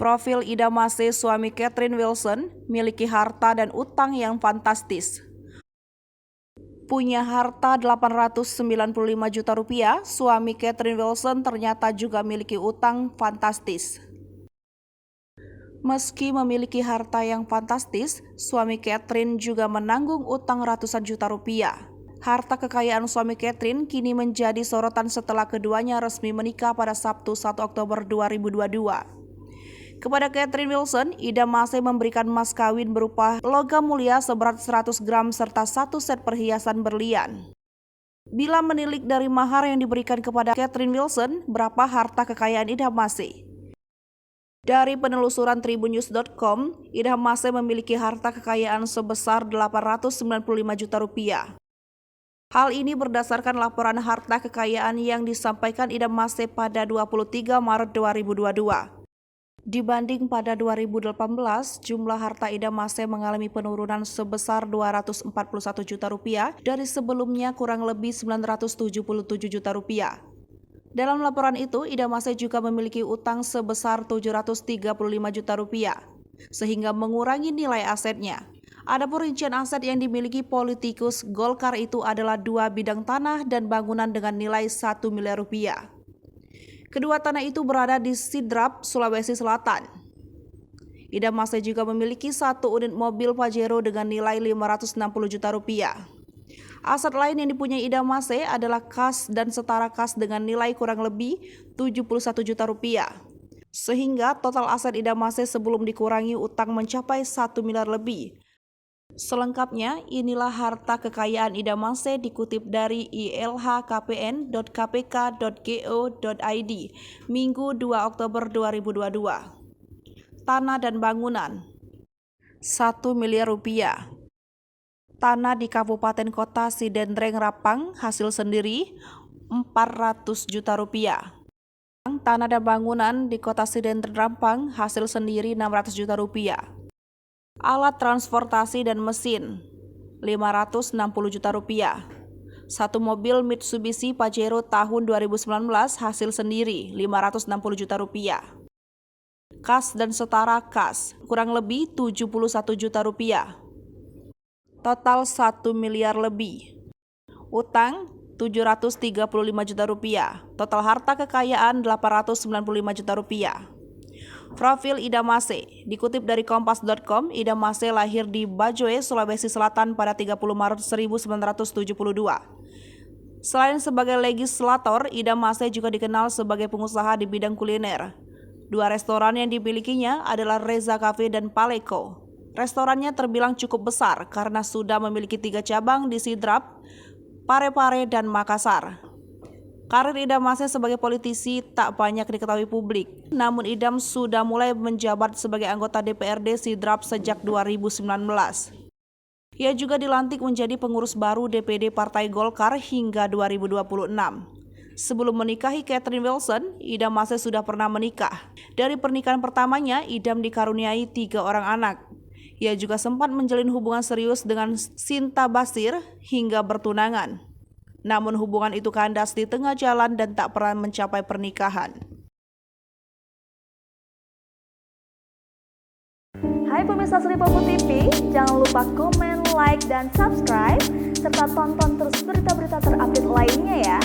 Profil Ida Mace, suami Catherine Wilson, miliki harta dan utang yang fantastis. Punya harta 895 juta rupiah, suami Catherine Wilson ternyata juga miliki utang fantastis. Meski memiliki harta yang fantastis, suami Catherine juga menanggung utang ratusan juta rupiah. Harta kekayaan suami Catherine kini menjadi sorotan setelah keduanya resmi menikah pada Sabtu 1 Oktober 2022. Kepada Catherine Wilson, Ida Mace memberikan mas kawin berupa logam mulia seberat 100 gram serta 1 set perhiasan berlian. Bila menilik dari mahar yang diberikan kepada Catherine Wilson, berapa harta kekayaan Ida Mace? Dari penelusuran tribunnews.com, Ida Mace memiliki harta kekayaan sebesar 895 juta rupiah. Hal ini berdasarkan laporan harta kekayaan yang disampaikan Ida Mace pada 23 Maret 2022. Dibanding pada 2018, jumlah harta Ida Mace mengalami penurunan sebesar 241 juta rupiah dari sebelumnya kurang lebih 977 juta rupiah. Dalam laporan itu, Ida Mace juga memiliki utang sebesar 735 juta rupiah, sehingga mengurangi nilai asetnya. Adapun rincian aset yang dimiliki politikus Golkar itu adalah 2 bidang tanah dan bangunan dengan nilai 1 miliar rupiah. Kedua tanah itu berada di Sidrap, Sulawesi Selatan. Ida Mace juga memiliki 1 unit mobil Pajero dengan nilai 560 juta rupiah. Aset lain yang dipunyai Ida Mace adalah kas dan setara kas dengan nilai kurang lebih 71 juta rupiah. Sehingga total aset Ida Mace sebelum dikurangi utang mencapai 1 miliar lebih. Selengkapnya, inilah harta kekayaan Ida Mace dikutip dari ilhkpn.kpk.go.id, Minggu 2 Oktober 2022. Tanah dan bangunan 1 miliar rupiah. Tanah di Kabupaten Kota Sidendreng Rapang hasil sendiri 400 juta rupiah. Tanah dan bangunan di Kota Sidendreng Rapang hasil sendiri 600 juta rupiah. Alat transportasi dan mesin 560 juta rupiah. 1 mobil Mitsubishi Pajero tahun 2019 hasil sendiri 560 juta rupiah. Kas dan setara kas kurang lebih 71 juta rupiah. Total 1 miliar lebih. Utang 735 juta rupiah. Total harta kekayaan 895 juta rupiah. Profil Ida Mace, dikutip dari kompas.com, Ida Mace lahir di Bajoe, Sulawesi Selatan pada 30 Maret 1972. Selain sebagai legislator, Ida Mace juga dikenal sebagai pengusaha di bidang kuliner. 2 restoran yang dimilikinya adalah Reza Cafe dan Paleko. Restorannya terbilang cukup besar karena sudah memiliki 3 cabang di Sidrap, Parepare, dan Makassar. Karir Ida Mace sebagai politisi tak banyak diketahui publik, namun Idam sudah mulai menjabat sebagai anggota DPRD Sidrap sejak 2019. Ia juga dilantik menjadi pengurus baru DPD Partai Golkar hingga 2026. Sebelum menikahi Catherine Wilson, Ida Mace sudah pernah menikah. Dari pernikahan pertamanya, Idam dikaruniai 3 orang anak. Ia juga sempat menjalin hubungan serius dengan Sinta Basir hingga bertunangan. Namun hubungan itu kandas di tengah jalan dan tak pernah mencapai pernikahan. Hai pemirsa Sri Popo TV, jangan lupa komen, like, dan subscribe, serta tonton terus berita-berita terupdate lainnya ya.